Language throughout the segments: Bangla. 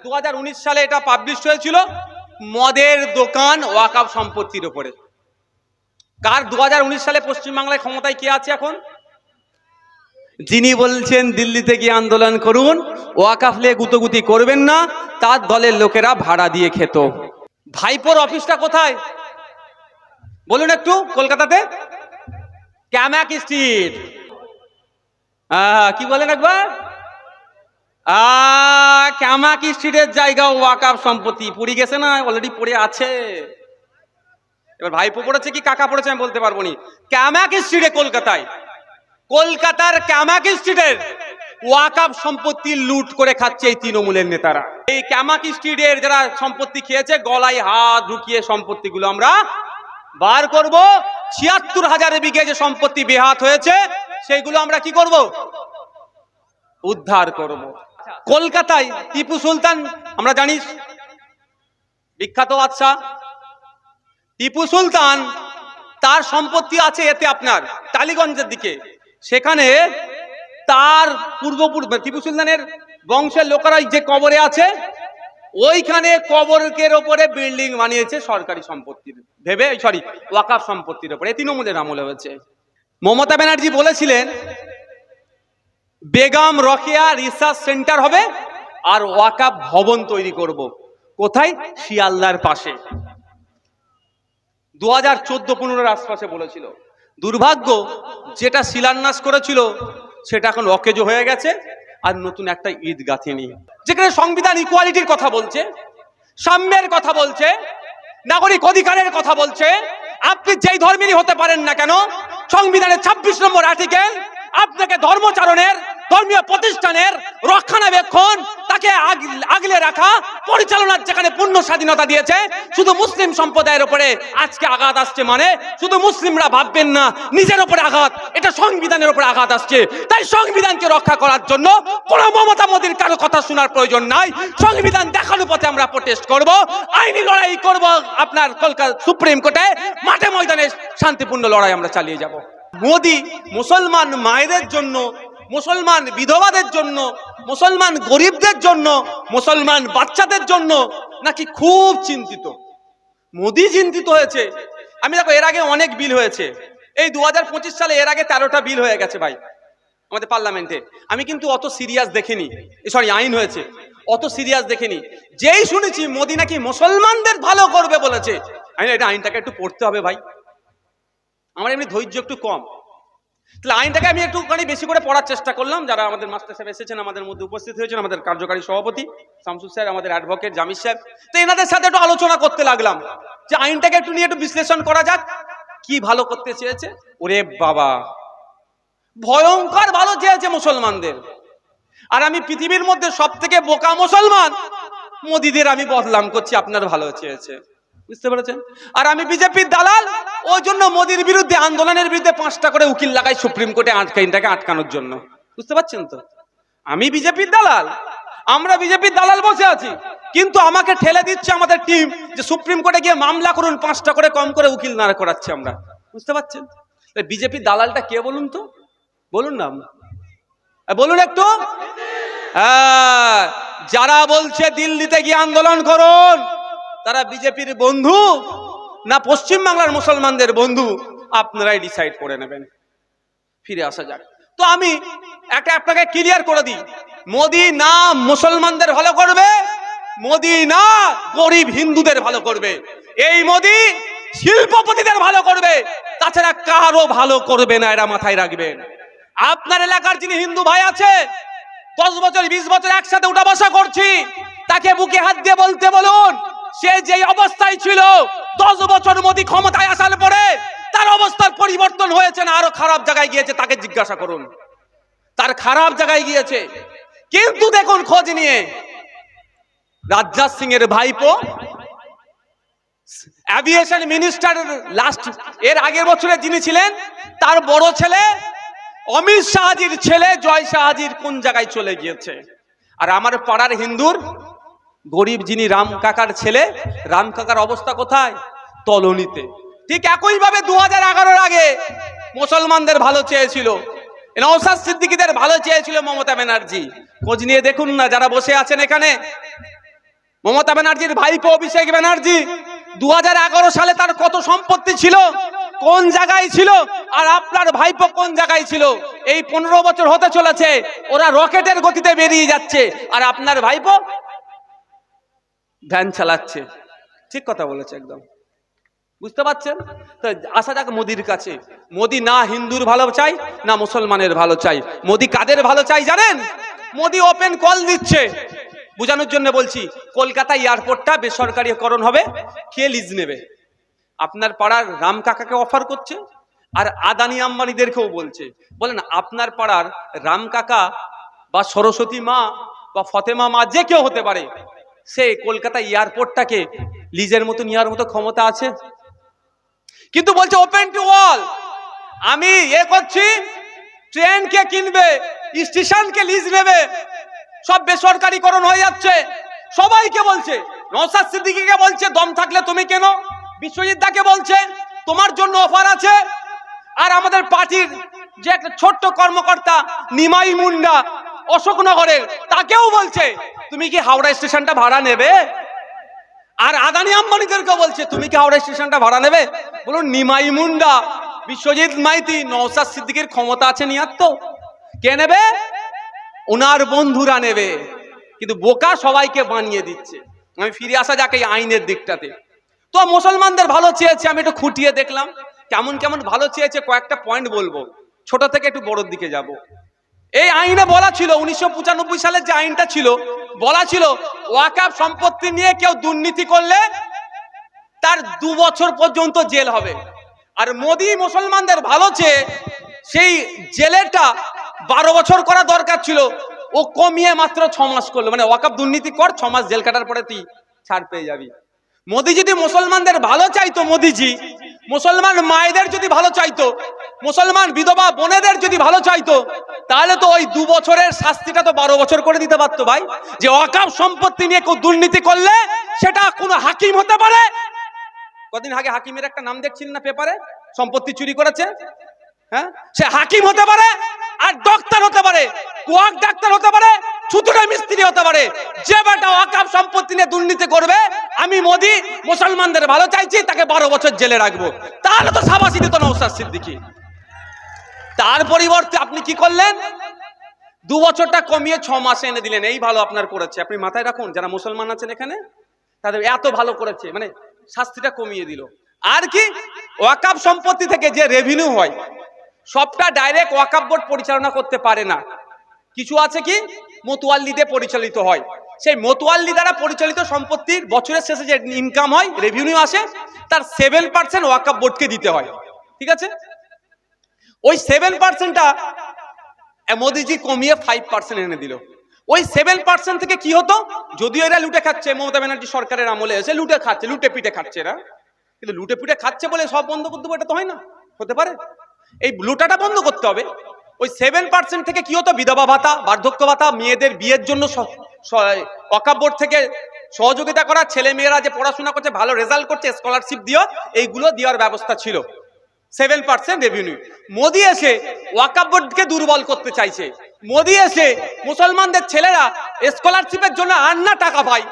2019 সালে এটা পাবলিশ হয়েছিল মদের দোকান ওয়াকফ সম্পত্তির উপরে। কার 2019 সালে পশ্চিমবাংলায় ক্ষমতায় কে আছে এখন? যিনি বলছেন দিল্লিতে গিয়ে আন্দোলন করুন, ওয়াকফ নিয়ে গুতগুতি করবেন না, তার দলের লোকেরা ভাড়া দিয়ে খেত। ভাইপোর অফিসটা কোথায় বলুন একটু? কলকাতাতে ক্যামাক স্ট্রিট। কি বলেন একবার? ক্যামাক স্ট্রিটের জায়গা ওয়াকফ সম্পত্তি পড়ে গেছে না, অলরেডি পড়ে আছে। এবার ভাইপো পড়েছে কি কাকা পড়েছে আমি বলতে পারবো না। ক্যামাক স্ট্রিটে কলকাতায়, কলকাতার ক্যামাক স্ট্রিটের ওয়াকফ সম্পত্তি লুট করে খাচ্ছে এই তৃণমূলের নেতারা। এই ক্যামাক স্ট্রিটের যারা সম্পত্তি খেয়েছে, গলায় হাত ঢুকিয়ে সম্পত্তিগুলো আমরা বার করব। ৭৬,০০০ বিঘে যে সম্পত্তি বেহাত হয়েছে সেইগুলো আমরা কি করব? উদ্ধার করব। কলকাতায় টিপু সুলতান আমরা জানি বিখ্যাত বাদশা। টিপু সুলতান তার সম্পত্তি আছে এতে আপনার টালিগঞ্জের দিকে। সেখানে তার পূর্বপুরুষ টিপু সুলতানের বংশের লোকেরা যে কবরে আছে, ওইখানে কবরের ওপরে বিল্ডিং বানিয়েছে সরকারি সম্পত্তির ভেবে, সরি ওয়াকফ সম্পত্তির উপরে। তৃণমূলের আমলে হয়েছে। মমতা ব্যানার্জি বলেছিলেন বেগম রোকেয়া রিসার্চ সেন্টার হবে আর ওয়াকফ ভবন তৈরি করব। কোথায়? শিয়ালদার পাশে। 2014-15 আশপাশে বলেছিল। দুর্ভাগ্য, যেটা শিলান্যাস করেছিল সেটা এখন অকেজো হয়ে গেছে, আর নতুন একটা ঈদ গাঁথেনি। যেখানে সংবিধান ইকুয়ালিটির কথা বলছে, সাম্যের কথা বলছে, নাগরিক অধিকারের কথা বলছে। আপনি যেই ধর্মেরই হতে পারেন না কেন, সংবিধানের 26 নম্বর আর্টিকেল আপনাকে ধর্মচারণের, ধর্মীয় প্রতিষ্ঠানের রক্ষণাবেক্ষণ, তাকে আগলে রাখা, পরিচালনার যেখানে পূর্ণ স্বাধীনতা দিয়েছে। শুধু মুসলিম সম্প্রদায়ের উপরে আজকে আঘাত আসছে মানে শুধু মুসলিমরা ভাববেন না নিজের উপরে আঘাত, এটা সংবিধানের উপরে আঘাত আসছে। তাই সংবিধানকে রক্ষা করার জন্য কোন মমতা মোদীর কারো কথা শোনার প্রয়োজন নাই। সংবিধান দেখানোর পথে আমরা প্রোটেস্ট করব, আইনি লড়াই করব। আপনার কলকাতা সুপ্রিম কোর্টে মাঠে ময়দানে শান্তিপূর্ণ লড়াই আমরা চালিয়ে যাব। মোদী মুসলমান মায়েদের জন্য, মুসলমান বিধবাদের জন্য, মুসলমান গরিবদের জন্য, মুসলমান বাচ্চাদের জন্য নাকি খুব চিন্তিত। মোদী চিন্তিত হয়েছে। আমি দেখো, এর আগে অনেক বিল হয়েছে। এই 2025 সালে এর আগে 13টা বিল হয়ে গেছে ভাই আমাদের পার্লামেন্টে। আমি কিন্তু অত সিরিয়াস দেখিনি, সরি আইন হয়েছে, অত সিরিয়াস দেখিনি। যেই শুনেছি মোদী নাকি মুসলমানদের ভালো করবে বলেছে, আমি এটা আইনটাকে একটু পড়তে হবে ভাই। আমার এমনি ধৈর্য একটু কম, তাহলে আইনটাকে আমি একটুখানি বেশি করে পড়ার চেষ্টা করলাম। যারা আমাদের মাস্টার সাহেব এসেছেন, আমাদের মধ্যে উপস্থিত হয়েছেন, আমাদের কার্যকারী সভাপতি শামসুল স্যার, আমাদের অ্যাডভোকেট জামির সাহেব, তো এনাদের সাথে একটু আলোচনা করতে লাগলাম যে আইনটাকে একটু নিয়ে একটু বিশ্লেষণ করা যাক, কি ভালো করতে চেয়েছে। ওরে বাবা, ভয়ঙ্কর ভালো চেয়েছে মুসলমানদের। আর আমি পৃথিবীর মধ্যে সব থেকে বোকা মুসলমান মোদীদের আমি বদনাম করছি, আপনার ভালো চেয়েছে, বুঝতে পেরেছেন? আর আমি বিজেপির দালাল, ওই জন্য মোদীর বিরুদ্ধে আন্দোলনের বিরুদ্ধে 5টা করে উকিল লাগাই সুপ্রিম কোর্টে আইনটাকে আটকানোর জন্য, বুঝতে পারছেন তো? আমি বিজেপির দালাল, আমরা বিজেপির দালাল বসে আছি, কিন্তু আমাকে ঠেলে দিচ্ছে আমাদের টিম যে সুপ্রিম কোর্টে গিয়ে মামলা করুন, 5টা করে কম করে উকিল না করাচ্ছি আমরা, বুঝতে পারছেন? বিজেপির দালালটা কে বলুন তো? বলুন না, বলুন একটু। যারা বলছে দিল্লিতে গিয়ে আন্দোলন করুন, তারা বিজেপির বন্ধু না পশ্চিমবাংলার মুসলমানদের বন্ধু, আপনারাই ডিসাইড করে নেবেন। ফিরে আসা যাক। তো আমি একটা আপনাকে ক্লিয়ার করে দিই, মোদী না মুসলমানদের ভালো করবে, মোদী না গরিব হিন্দুদের ভালো করবে, এই মোদী শিল্পপতিদের ভালো করবে, তাছাড়া কারো ভালো করবে না, এরা মাথায় রাখবেন। আপনার এলাকার যিনি হিন্দু ভাই আছে, 10 বছর 20 বছর একসাথে উঠা বসা করছি, তাকে বুকে হাত দিয়ে বলতে বলুন, সে যে অবস্থায় ছিল 10 বছর মোদী ক্ষমতায় আসার পরে তার অবস্থার পরিবর্তন হয়েছে না আরো খারাপ জায়গায় গিয়েছে? তাকে জিজ্ঞাসা করুন, তার খারাপ জায়গায় গিয়েছে। কিন্তু দেখুন খোঁজ নিয়ে, রাজনাথ সিং এর ভাইপো এভিয়েশন মিনিস্টার লাস্ট এর আগের বছরে যিনি ছিলেন, তার বড় ছেলে অমিত শাহজির ছেলে জয় শাহজির কোন জায়গায় চলে গিয়েছে। আর আমার পাড়ার হিন্দুর গরিব যিনি রাম কাকার ছেলে, রাম কাকার অবস্থা কোথায়? তলনিতে। ঠিক একইভাবে 2011-এর আগে মুসলমানদের ভালো চেয়েছিল, নওশাদ সিদ্দিকীদের ভালো চেয়েছিল মমতা ব্যানার্জি। খোঁজ নিয়ে দেখুন না, যারা বসে আছেন এখানে মমতা ব্যানার্জির ভাইপো অভিষেক ব্যানার্জি 2011 সালে তার কত সম্পত্তি ছিল, কোন জায়গায় ছিল, আর আপনার ভাইপো কোন জায়গায় ছিল? এই 15 বছর হতে চলেছে, ওরা রকেটের গতিতে বেরিয়ে যাচ্ছে, আর আপনার ভাইপো ভ্যান চালাচ্ছে। ঠিক কথা বলেছে একদম, বুঝতে পারছেন? তো আসা যাক মোদির কাছে। মোদি না হিন্দুর ভালো চাই, না মুসলমানের ভালো চাই। মোদি কাদের ভালো চাই জানেন? মোদি ওপেন কল দিচ্ছে, বোঝানোর জন্য বলছি। কলকাতা এয়ারপোর্টটা বেসরকারিকরণ হবে, কে লিজ নেবে? আপনার পাড়ার রাম কাকাকে অফার করছে, আর আদানি আম্বানিদেরকেও বলছে। বলেন আপনার পাড়ার রাম কাকা বা সরস্বতী মা বা ফতেমা মা যে কেউ হতে পারে, সে কলকাতা এয়ারপোর্টটাকে লিজের মতো নেওয়ার মতো ক্ষমতা আছে? কিন্তু বলছে ওপেন টু অল। আমি করছি, ট্রেনকে কিনবে, স্টেশনকে লিজ নেবে, সব বেসরকারিকরণ হয়ে যাচ্ছে। সবাইকে বলছে, নওশাদ সিদ্দিকীকে বলছে দম থাকলে তুমি কেন, বিশ্বজিৎ দাকে বলছে তোমার জন্য অফার আছে। আর আমাদের পার্টির যে একটা ছোট্ট কর্মকর্তা নিমাই মুন্ডা অশোকনগরের, তাকেও বলছে তুমি কি হাওড়া স্টেশনটা ভাড়া নেবে? আর আদানি আম্বানিদেরকে বলছে তুমি কি হাওড়া স্টেশনটা ভাড়া নেবে? বলুন, নিমাই মুন্ডা, বিশ্বজিৎ মাইতি, নওশাদ সিদ্দিকীর ক্ষমতা আছে নিয়ার? তো কে নেবে? ওনার বন্ধুরা নেবে। কিন্তু বোকা সবাইকে বানিয়ে দিচ্ছে। আমি ফিরে আসা যাক এই আইনের দিকটাতে। তো মুসলমানদের ভালো চেয়েছে, আমি একটু খুঁটিয়ে দেখলাম কেমন কেমন ভালো চেয়েছে। কয়েকটা পয়েন্ট বলবো, ছোট থেকে একটু বড়র দিকে যাব। এই আইনে বলা ছিল, 1995 সালের যে আইনটা ছিল, বলা ছিল ওয়াকফ সম্পত্তি নিয়ে কেউ দুর্নীতি করলে তার 2 বছর পর্যন্ত জেল হবে। আর মোদি মুসলমানদের ভালো চেয়ে সেই জেলেটা 12 বছর করা দরকার ছিল, ও কমিয়ে মাত্র 6 মাস করলো। মানে ওয়াকফ দুর্নীতি কর, 6 মাস জেল কাটার পরে তুই ছাড় পেয়ে যাবি। মোদি যদি মুসলমানদের ভালো চাইতো, মোদিজি মুসলমান মায়েদের যদি ভালো চাইতো, মুসলমান বিধবা বোনেদের যদি ভালো চাইতো, তাহলে তো ওই 2 বছরের শাস্তিটা তো 12 বছর করে দিতে পারতো ভাই। যে ওয়াকফ সম্পত্তি নিয়ে কেউ দুর্নীতি করলে সেটা কোনো হাকিম হতে পারে। কদিন আগে হাকিমের একটা নাম দেখছিলেন না পেপারে, সম্পত্তি চুরি করেছে। হ্যাঁ, সে হাকিম হতে পারে, আর ডাক্তার হতে পারে, কোয়াক ডাক্তার হতে পারে, ছুতুরে মিস্ত্রি হতে পারে। যে বেটা ওয়াকফ সম্পত্তি নিয়ে দুর্নীতি করবে, আমি মোদি মুসলমানদের ভালো চাইছি, তাকে 12 বছর জেলে রাখবো। তাহলে তো শাবাশি দিত নওশাদ সিদ্দিকী। তার পরিবর্তে আপনি কি করলেন? 2 বছরটা কমিয়ে 6 মাসে এনে দিলেন। এই ভালো আপনার করেছে। আপনি মাথায় রাখুন, যারা মুসলমান আছেন এখানে, তাদের এত ভালো করেছে, মানে শাস্তিটা কমিয়ে দিল। আর কি, ওয়াকফ সম্পত্তি থেকে যে রেভিনিউ হয় সবটা ডাইরেক্ট ওয়াকফ বোর্ড পরিচালনা করতে পারে না। কিছু আছে কি মোতওয়াল্লিতে পরিচালিত হয়। সেই মোতওয়াল্লি দ্বারা পরিচালিত সম্পত্তির বছরের শেষে যে ইনকাম হয়, রেভিনিউ আসে, তার 7% ওয়াকফ বোর্ডকে দিতে হয়। ঠিক আছে? ওই 7%টা মোদিজি কমিয়ে 5% এনে দিল। ওই 7% থেকে কি হতো? যদিও এরা লুটে খাচ্ছে, মমতা ব্যানার্জি সরকারের আমলে এসে লুটে খাচ্ছে, লুটে পিটে খাচ্ছে এরা, কিন্তু লুটে পিটে খাচ্ছে বলে সব বন্ধ করতে দেবো এটা তো হয় না, হতে পারে। এই লুটাটা বন্ধ করতে হবে। ওই 7% থেকে কি হতো? বিধবা ভাতা, বার্ধক্য ভাতা, মেয়েদের বিয়ের জন্য ওয়াকফ বোর্ড থেকে সহযোগিতা করা, ছেলে মেয়েরা যে পড়াশোনা করছে, ভালো রেজাল্ট করছে, স্কলারশিপ দিও, এইগুলো দেওয়ার ব্যবস্থা ছিল। 7% রেভিনিউ। মোদি এসে ওয়াকফ বোর্ডকে দুর্বল করতে চাইছে। মোদি এসে মুসলমানদের ছেলেরা স্কলারশিপের জন্য আর না টাকা পায়,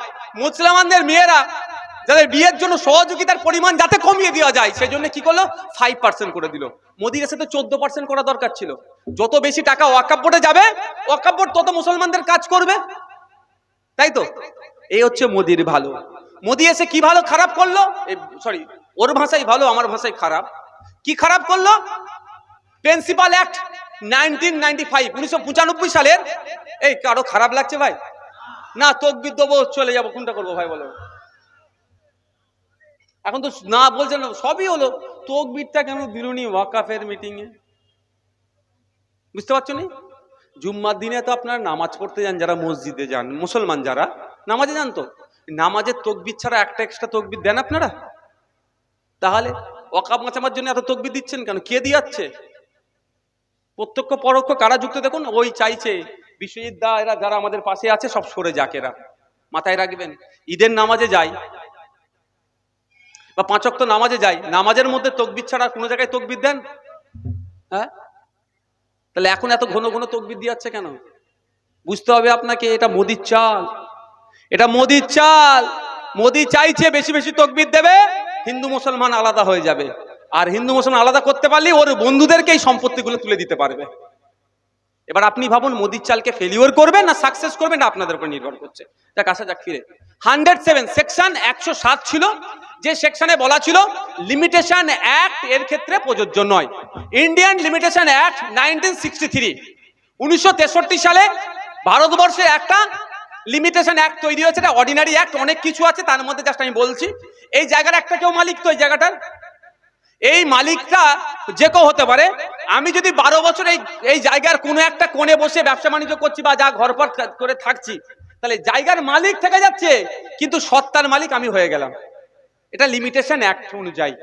মুসলমানদের মেয়েরা যাদের বিয়ের জন্য সহযোগিতার পরিমাণ যাতে কমিয়ে দেওয়া যায়, সেই জন্য কি করলো? 5% করে দিল। মোদির এসে তো 14% করা দরকার ছিল। যত বেশি টাকা ওয়াকফ বোর্ডে যাবে, ওয়াকফ বোর্ড তত মুসলমানদের কাজ করবে, তাই তো? এই হচ্ছে মোদির ভালো। মোদি এসে কি ভালো খারাপ করলো? সরি, ওর ভাষায় ভালো, আমার ভাষায় খারাপ। কি খারাপ করলো? প্রিন্সিপাল অ্যাক্ট 1995 সালের। এই কারো খারাপ লাগছে ভাই? না তকবির দেবো, চলে যাবো, কোনটা করবো ভাই বলো? এখন তো না বলছেন, সবই হলো। তকবিরটা কেন দিলুনি ওয়াকফের মিটিং এ? বুঝতে পারছো নি? জুম্মার দিনে তো আপনারা নামাজ পড়তে যান, যারা মসজিদে যান, মুসলমান যারা নামাজে যান, তো নামাজের তকবির ছাড়া একটা এক্সট্রা তকবির দেন আপনারা? তাহলে ওয়াকফ বাঁচানোর জন্য এত তকবির দিচ্ছেন কেন? কে দিয়াচ্ছে? প্রত্যক্ষ পরোক্ষ কারা যুক্ত দেখুন। ওই চাইছে বিশ্বজিৎ দা, এরা যারা আমাদের পাশে আছে সব সরে যাক। এরা মাথায় রাখবেন, ঈদের নামাজে যাই বা 5 ওয়াক্ত নামাজে যাই, নামাজের মধ্যে তকবির ছাড়া কোনো জায়গায় তকবির দেন? হ্যাঁ, তাহলে এখন এত ঘন ঘন তকবির দিয়াচ্ছে কেন? বুঝতে হবে আপনাকে, এটা মোদির চাল। এটা মোদির চাল। মোদি চাইছে বেশি বেশি তকবির দেবে, হিন্দু মুসলমান আলাদা হয়ে যাবে, আর হিন্দু মুসলমান আলাদা করতে পারলে ওর বন্ধুদেরকে এই সম্পত্তিগুলো তুলে দিতে পারবে। এবার আপনি ভাবুন মোদির চালকে ফেলিওর করবেন না সাকসেস করবেন, না আপনাদের উপর নির্ভর করছে। যাক আসা যাক ফিরে 107 সেকশন 107 ছিল, যে সেকশনে বলা ছিল লিমিটেশন অ্যাক্ট এর ক্ষেত্রে প্রযোজ্য নয়। ইন্ডিয়ান লিমিটেশন অ্যাক্ট 1963 1963 সালে ভারতবর্ষে একটা লিমিটেশন অ্যাক্ট তৈরি হয়েছে। এটা অর্ডিনারি অ্যাক্ট, অনেক কিছু আছে তার মধ্যে জাস্ট আমি বলছি। এই জায়গার একটা কেউ মালিক তো এই জায়গাটার, এই মালিকটা যে কেউ হতে পারে। আমি যদি 12 বছর এই জায়গার কোনো একটা কোণে বসে ব্যবসা বাণিজ্য করছি বা যা ঘরপর করে থাকছি, তাহলে জায়গার মালিক থেকে যাচ্ছে কিন্তু সত্তার মালিক আমি হয়ে গেলাম। এটা লিমিটেশন অ্যাক্ট অনুযায়ী।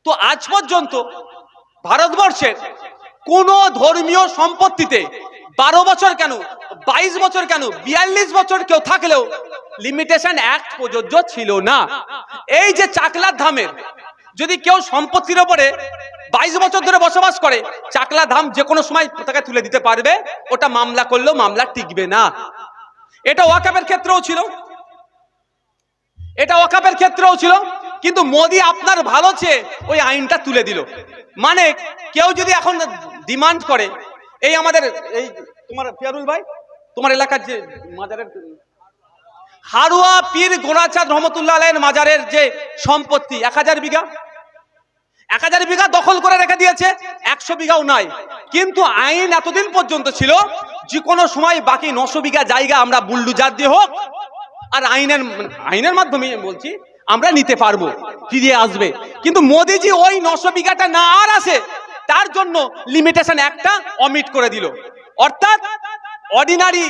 তো আজ পর্যন্ত ভারতবর্ষের কোন ধর্মীয় সম্পত্তিতে 12 বছর কেন, 22 বছর কেন, 42 বছর কেউ থাকলেও লিমিটেশন অ্যাক্ট প্রযোজ্য ছিল না। এই যে চাকলার ধামের যদি কেউ সম্পত্তির উপরে 22 বছর ধরে বসবাস করে, চাকলা ধাম যে কোনো সময় তাকে তুলে দিতে পারবে, ওটা মামলা করলেও মামলা টিকবে না। এটা ওয়াকাফের ক্ষেত্রেও ছিল, এটা ওয়াকাফের ক্ষেত্রেও ছিল, কিন্তু মোদি আপনার ভালো চেয়ে ওই আইনটা তুলে দিল। মানে কেউ যদি এখন ডিমান্ড করে, এই আমাদের এই তোমার ফিয়ারুল ভাই তোমার এলাকার যে মাজারের হারুয়া পীর গোনাচাঁদ রহমতুল্লাহ আলাইহির মাজারের যে সম্পত্তি 1000 বিঘা, 1000 বিঘা দখল করে রেখে দিয়েছে, 100 বিঘাও নাই। কিন্তু আইন এতদিন পর্যন্ত ছিল যে কোনো সময় বাকি 900 বিঘা জায়গা আমরা বুলডোজার দিয়ে হোক আর আইনের মাধ্যমে বলছি আমরা নিতে পারবো, ফিরিয়ে আসবে। কিন্তু মোদিজি ওই 900 বিঘাটা না আর আসে, তার জন্য লিমিটেশন একটা অমিট করে দিল। অর্থাৎ অর্ডিনারি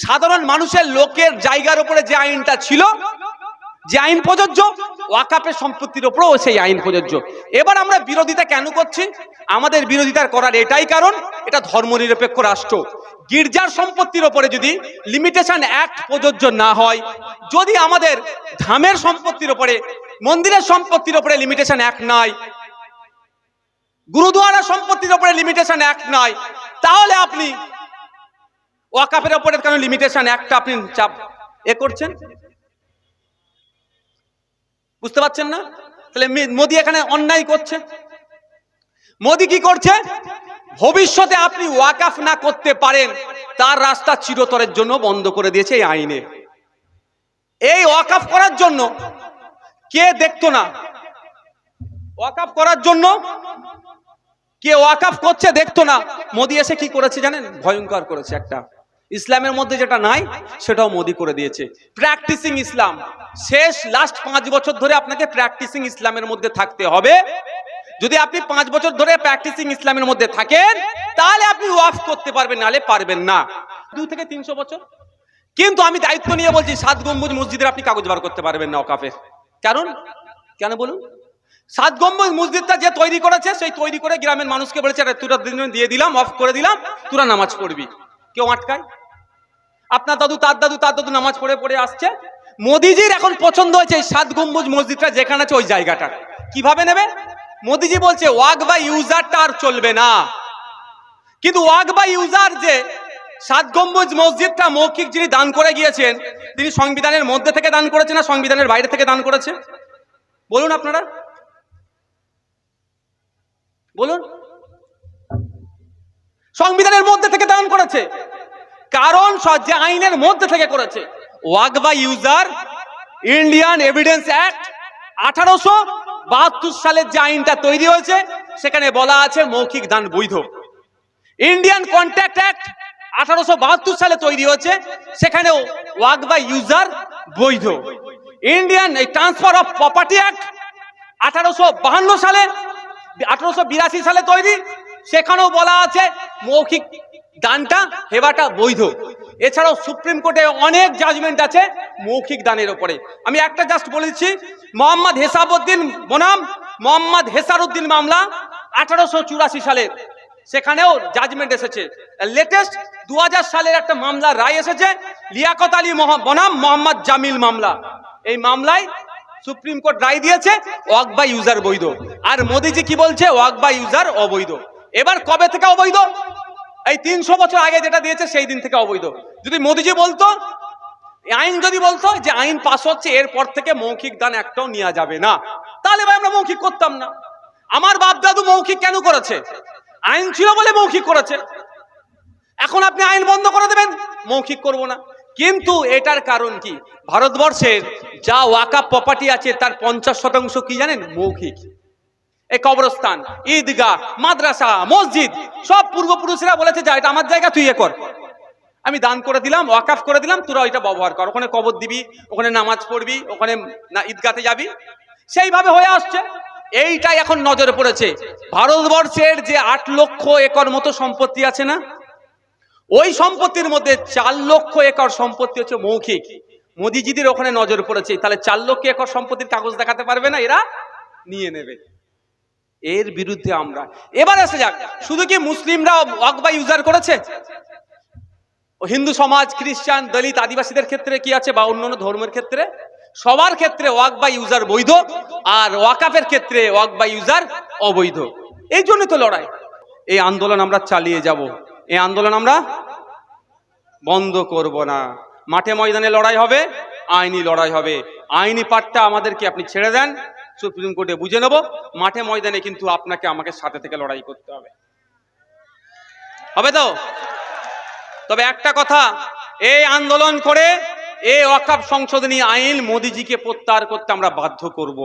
সাধারণ মানুষের লোকের জায়গার উপরে যে আইনটা ছিল, যে আইন প্রযোজ্য, ওয়াকাফের সম্পত্তির উপরও সেই আইন প্রযোজ্য। এবার আমরা বিরোধিতা কেন করছি? আমাদের বিরোধিতা করার এটাই কারণ, এটা ধর্মনিরপেক্ষ রাষ্ট্র। গির্জার সম্পত্তির উপরে যদি লিমিটেশন অ্যাক্ট প্রযোজ্য না হয়, যদি আমাদের ধামের সম্পত্তির উপরে, মন্দিরের সম্পত্তির উপরে লিমিটেশন অ্যাক্ট নাই, গুরুদুয়ারা সম্পত্তির উপরে লিমিটেশন অ্যাক্ট নাই, তাহলে আপনি ওয়াকাফের উপরে কেন লিমিটেশন অ্যাক্টটা আপনি চাপ করছেন? বুঝতে পারছেন না? তাহলে মোদি এখানে অন্যায় করছে। মোদি কি করছে? ভবিষ্যতে আপনি ওয়াকাফ না করতে পারেন তার রাস্তা চিরতরের জন্য বন্ধ করে দিয়েছে এই আইনে। এই ওয়াকাফ করার জন্য কে দেখতো না? ওয়াকাফ করার জন্য কে ওয়াকাফ করছে দেখতো না। মোদি এসে কি করেছে জানেন? ভয়ঙ্কর করেছে একটা। ইসলামের মধ্যে যেটা নাই সেটাও মোদি করে দিয়েছে। প্র্যাকটিসিং ইসলাম। শেষ লাস্ট 5 বছর ধরে আপনাকে প্র্যাকটিসিং ইসলামের মধ্যে থাকতে হবে। যদি আপনি 5 বছর ধরে প্র্যাকটিসিং ইসলামের মধ্যে থাকেন তাহলে আপনি ওয়াকফ করতে পারবেন, নালে পারবেন না। 2 থেকে 300 বছর। কিন্তু আমি দায়িত্ব নিয়ে বলছি 7 গম্বুজ মসজিদের আপনি কাগজ বার করতে পারবেন না ওয়াকফের। কারণ কেন বলুন? 7 গম্বুজ মসজিদটা যে তৈরি করেছে, সেই তৈরি করে গ্রামের মানুষকে বলেছে তোরা দিয়ে দিলাম, অফ করে দিলাম, তোরা নামাজ পড়বি। কেউ আটকায়? আপনার দাদু তার দাদু তার দাদু নামাজ পড়ে পড়ে আসছে। মোদিজির এখন পছন্দ হয়েছে এই 7 গম্বুজ মসজিদটা যেখানে আছে ওই জায়গাটা। কিভাবে নেবে? মোদিজি বলছে ওয়াক বাই ইউজারটা আর চলবে না। কিন্তু ওয়াক বাই ইউজার যে 7 গম্বুজ মসজিদটা মৌখিক যিনি দান করে গিয়েছেন, তিনি সংবিধানের মধ্যে থেকে দান করেছেন না সংবিধানের বাইরে থেকে দান করেছে? বলুন আপনারা, বলুন। সংবিধানের মধ্যে থেকে দান করেছে, কারণ যে আইনের মধ্যে থেকে করেছে। Waqf by user, Indian evidence act 1872 সালের যে আইনটা তৈরি হয়েছে সেখানে বলা আছে মৌখিক দান বৈধ। ইন্ডিয়ান কন্ট্রাক্ট অ্যাক্ট 1872 সালে তৈরি হয়েছে, সেখানেও ওয়াক বাই ইউজার বৈধ। Indian transfer of property act 1852 সালে 1882 সালে তৈরি, সেখানেও বলা আছে মৌখিক দানটা হেবাটা বৈধ। এছাড়াও সুপ্রিম কোর্টে অনেক জাজমেন্ট আছে মৌখিক দানের উপরে। আমি একটা জাস্ট বলেছি, মোহাম্মদ হেসাবউদ্দিন বনাম মোহাম্মদ হেসারউদ্দিন মামলা 1884 সালের, সেখানেও জাজমেন্ট এসেছে। লেটেস্ট 2000 সালের একটা মামলা রায় এসেছে, লিয়াকত আলী বনাম মোহাম্মদ জামিল মামলা। এই মামলায় সুপ্রিম কোর্ট রায় দিয়েছে ওয়াক বাই ইউজার বৈধ। আর মোদিজি কি বলছে? ওয়াক বাই ইউজার অবৈধ। এবার কবে থেকে অবৈধ? এই 300 বছর আগে যেটা দিয়েছে সেই দিন থেকে অবৈধ। যদি মোদিজি বলতো আইন যদি বলতো যে আইন পাস হচ্ছে এরপর থেকে মৌখিক দান একটাও নেওয়া যাবে না, তাহলে ভাই আমরা মৌখিক করতাম না। আমার বাপ দাদু মৌখিক কেন করেছে? আইন ছিল বলে মৌখিক করেছে। এখন আপনি আইন বন্ধ করে দেবেন, মৌখিক করব না। কিন্তু এটার কারণ কি? ভারতবর্ষের যা ওয়াকাফ প্রপার্টি আছে তার 50% কি জানেন? মৌখিক। এই কবরস্থান, ঈদগাহ, মাদ্রাসা, মসজিদ সব পূর্বপুরুষরা বলেছে যা এটা আমার জায়গা, তুই এ কর, আমি দান করে দিলাম, ওয়াকাফ করে দিলাম, তোরা ওইটা ব্যবহার কর, ওখানে কবর দিবি, ওখানে নামাজ পড়বি, ওখানে না ঈদগাতে যাবি, সেইভাবে হয়ে আসছে। এইটাই এখন নজরে পড়েছে। ভারতবর্ষের যে 8 লক্ষ একর মতো সম্পত্তি আছে না, ওই সম্পত্তির মধ্যে 4 লক্ষ একর সম্পত্তি হচ্ছে মৌখিক। মোদিজিদের ওখানে নজর পড়েছে, তাহলে 4 লক্ষ একর সম্পত্তির কাগজ দেখাতে পারবে না, এরা নিয়ে নেবে। এর বিরুদ্ধে আমরা এবার এসে যাক, শুধু কি মুসলিমরা ওয়াকফ বা ইউজার করেছে? হিন্দু সমাজ, খ্রিস্টান, দলিত, আদিবাসীদের ক্ষেত্রে কি আছে, বা অন্যান্য ধর্মের ক্ষেত্রে সবার ক্ষেত্রে ওয়াকফ বা ইউজার বৈধ, আর ওয়াকাফের ক্ষেত্রে ওয়াকফ বা ইউজার অবৈধ। এই জন্য তো লড়াই। এই আন্দোলন আমরা চালিয়ে যাব, এই আন্দোলন আমরা বন্ধ করব না। মাঠে ময়দানে লড়াই হবে, আইনি লড়াই হবে। আইনি পাঠটা আমাদেরকে আপনি ছেড়ে দেন, সুপ্রিম কোর্টে বুঝে নেব। মাঠে ময়দানে কিন্তু আপনাকে আমাকে সাথে থেকে লড়াই করতে হবে, হবে তো? তবে একটা কথা, এই আন্দোলন করে এই ওয়াকফ সংশোধনী আইন মোদিজিকে প্রত্যাহার করতে আমরা বাধ্য করব।